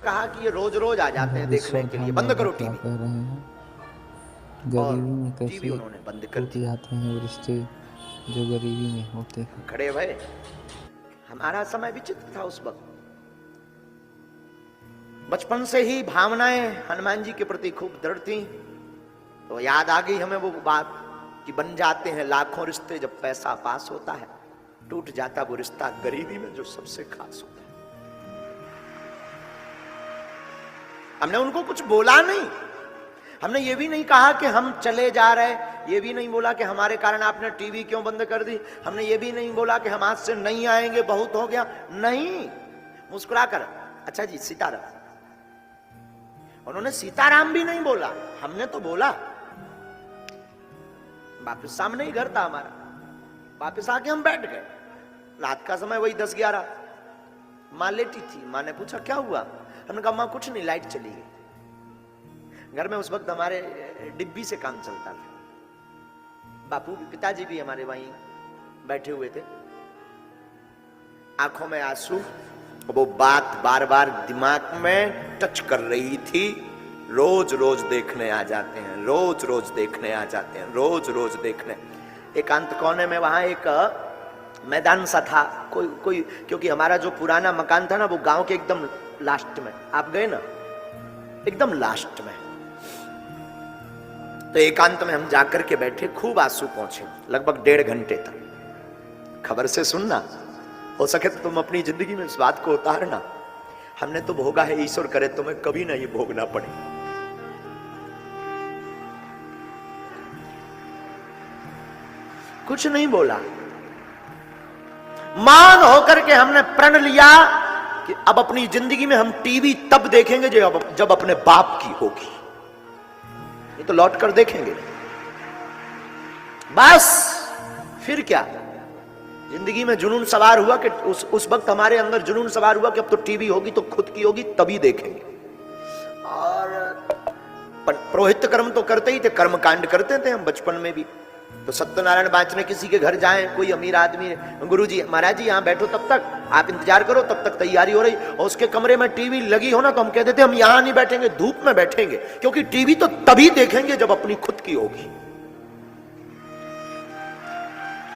कहा कि ये रोज रोज आ जाते हैं देखने के लिए, बंद करो टीवी। कर रहे हैं गरीबी में टीवी कैसे उन्होंने बंद कर टूट दिया। जाते हैं वो रिश्ते जो गरीबी में होते हैं। खड़े भय, हमारा समय विचित्र था उस वक्त। बचपन से ही भावनाएं हनुमान जी के प्रति खूब दृढ़ थी, तो याद आ गई हमें वो बात कि बन जाते हैं लाखों रिश्ते जब पैसा पास होता है, टूट जाता वो रिश्ता गरीबी में जो सबसे खास होता है। हमने उनको कुछ बोला नहीं, हमने ये भी नहीं कहा कि हम चले जा रहे, ये भी नहीं बोला कि हमारे कारण आपने टीवी क्यों बंद कर दी, हमने ये भी नहीं बोला कि हम आज से नहीं आएंगे, बहुत हो गया, नहीं। मुस्कुरा कर, अच्छा जी सीताराम, उन्होंने सीताराम भी नहीं बोला, हमने तो बोला। वापिस सामने ही घर था हमारा, वापिस आके हम बैठ गए। रात का समय वही 10-11, माँ लेटी थी। माँ ने पूछा क्या हुआ, हमने कहा माँ कुछ नहीं, लाइट चली गई। घर में उस वक्त हमारे डिब्बी से काम चलता था। बापू पिताजी भी हमारे वहीं बैठे हुए थे, आंखों में आंसू। वो बात बार बार दिमाग में टच कर रही थी, रोज रोज देखने आ जाते हैं, रोज रोज देखने आ जाते हैं, रोज रोज देखने। एकांत कोने में वहां एक मैदान सा था, कोई क्योंकि हमारा जो पुराना मकान था ना वो गांव के एकदम लास्ट में, आप गए ना एकदम लास्ट में, तो एकांत में हम जाकर के बैठे, खूब आंसू पहुंचे, लगभग 1.5 घंटे तक। खबर से सुनना, हो सके तो तुम अपनी जिंदगी में इस बात को उतारना। हमने तो भोगा है, ईश्वर करे तुम्हें कभी ना ये भोगना पड़े। कुछ नहीं बोला, मान होकर के हमने प्रण लिया कि अब अपनी जिंदगी में हम टीवी तब देखेंगे जब अपने बाप की होगी, ये तो लौट कर देखेंगे बस। फिर क्या, जिंदगी में जुनून सवार हुआ कि उस वक्त हमारे अंदर जुनून सवार हुआ कि अब तो टीवी होगी तो खुद की होगी, तभी देखेंगे। और पुरोहित कर्म तो करते ही थे, कर्म कांड करते थे हम बचपन में भी। तो सत्यनारायण बांचने किसी के घर जाएं, कोई अमीर आदमी है, गुरुजी महाराज जी यहाँ बैठो, तब तक आप इंतजार करो, तब तक तैयारी हो रही, और उसके कमरे में टीवी लगी हो ना, तो हम कहते थे हम यहाँ नहीं बैठेंगे, धूप में बैठेंगे, क्योंकि टीवी तो तभी देखेंगे जब अपनी खुद की होगी।